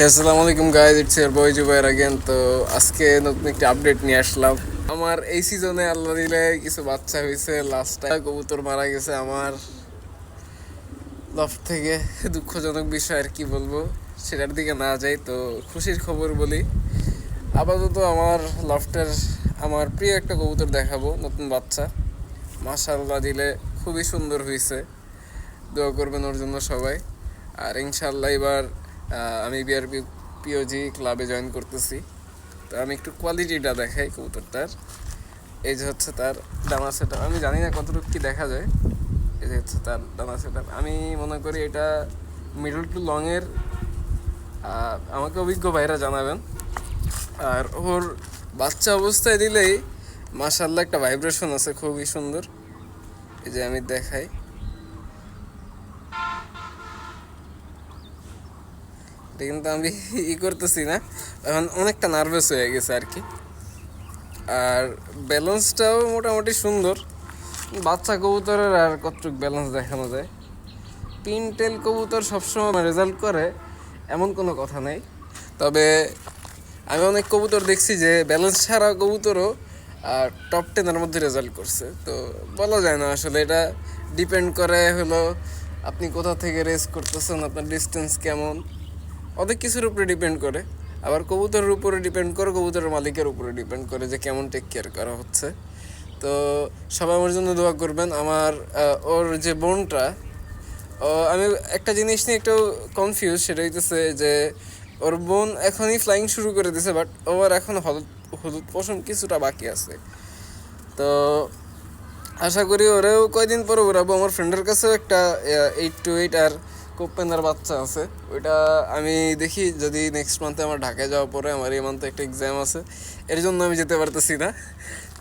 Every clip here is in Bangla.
আসসালামু আলাইকুম guys, it's your boy Zubair again. তো আজকে নতুন একটি আপডেট নিয়ে আসলাম। আমার এই সিজনে আল্লাহ দিলে কিছু বাচ্চা হয়েছে। লাস্টটা কবুতর মারা গেছে আমার লফট থেকে। দুঃখজনক বিষয়, আর কি বলবো, সেটার দিকে না যাই তো খুশির খবর বলি। আপাতত আমার লফটের আমার প্রিয় একটা কবুতর দেখাবো, নতুন বাচ্চা। মাশাআল্লাহ দিলে খুবই সুন্দর হয়েছে, দোয়া করবেন ওর জন্য সবাই। আর ইনশাল্লাহ এবার আমি বিআরপি পিওজি ক্লাবে জয়েন করতেছি। তো আমি একটু কোয়ালিটিটা দেখাই কবুতরটার। এই যে হচ্ছে তার ডানা সেট, আমি জানি না কতটুকু কি দেখা যায়। এই যে হচ্ছে তার ডানা সেট, আমি মনে করি এটা মিডল টু লংয়ের। আমাকে অভিজ্ঞ ভাইরা জানাবেন। আর ওর বাচ্চা অবস্থায় দিলেই মাশাআল্লাহ একটা ভাইব্রেশন আছে, খুবই সুন্দর। এই যে আমি দেখাই, এটা কিন্তু আমি করতেছি না, এখন অনেকটা নার্ভাস হয়ে গেছে আর কি। আর ব্যালেন্সটাও মোটামুটি সুন্দর। বাচ্চা কবুতরের আর কতটুকু ব্যালেন্স দেখানো যায়? পিনটেল কবুতর সবসময় রেজাল্ট করে এমন কোনো কথা নেই, তবে আমি অনেক কবুতর দেখছি যে ব্যালেন্স ছাড়া কবুতরও টপ 10-এর মধ্যে রেজাল্ট করছে। তো বলা যায় না আসলে, এটা ডিপেন্ড করে হলো আপনি কোথা থেকে রেস করতেছেন, আপনার ডিস্টেন্স কেমন, অনেক কিছুর উপরে ডিপেন্ড করে। আবার কবুতরের উপরে ডিপেন্ড করে, কবুতরের মালিকের উপরে ডিপেন্ড করে যে কেমন টেক কেয়ার করা হচ্ছে। তো সবাই আমার জন্য দোয়া করবেন। আমার ওর যে বোনটা, আমি একটা জিনিস নিয়ে একটু কনফিউজ, সেটা হইতেছে যে ওর বোন এখনই ফ্লাইং শুরু করে দিছে, বাট ওর এখন হলুদ হলুদ পশম কিছুটা বাকি আছে। তো আশা করি ওরেও কয়দিন পরে উড়াবো। আমার ফ্রেন্ডের কাছেও একটা 8 to 8 আর কোপেনার বাচ্চা আছে। ওইটা আমি দেখি যদি নেক্সট মান্থে আমার ঢাকায় যাওয়ার পরে, আমার এই মান্থে একটা এক্সাম আছে, এর জন্য আমি যেতে পারতেছি না।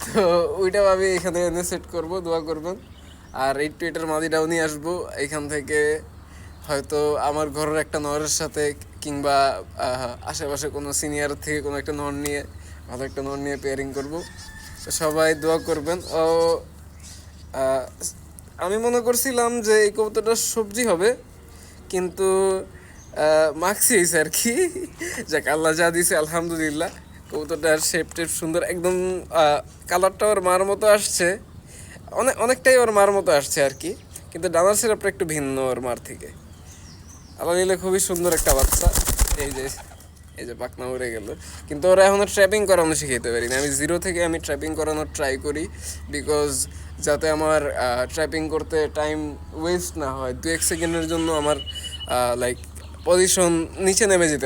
তো ওইটাও আমি এখানে এনে সেট করবো, দোয়া করবেন। আর 8 to 8-এর মাদিটাও নিয়ে আসবো এইখান থেকে। হয়তো আমার ঘরের একটা নরের সাথে, কিংবা আশেপাশে কোনো সিনিয়র থেকে কোনো একটা নর নিয়ে, ভালো একটা নর নিয়ে পেয়ারিং করবো। তো সবাই দোয়া করবেন। আহ, আমি মনে করছিলাম যে এই কবুতরটা সবজি হবে, কিন্তু মাখছি হয়েছে আর কি। যাক, আল্লাহ যা দিছে আলহামদুলিল্লাহ। কবুতরটার শেপ টেপ সুন্দর একদম। কালারটা ওর মার মতো আসছে, অনেকটাই ওর মার মতো আসছে আর কি, কিন্তু ডানার সেটআপটা একটু ভিন্ন ওর মার থেকে। আল্লাহ দিলে খুবই সুন্দর একটা বাচ্চা। এই যে এই যে পাকনা উড়ে গেল, কিন্তু ওরা এখনও ট্র্যাপিং করানো শিখাইতে পারি না। আমি জিরো থেকে আমি ট্র্যাপিং করানোর ট্রাই করি, বিকজ যাতে আমার ট্র্যাপিং করতে টাইম ওয়েস্ট না হয়। 2-1 সেকেন্ডের জন্য আমার লাইক পজিশন নিচে নেমে যেতে পারে।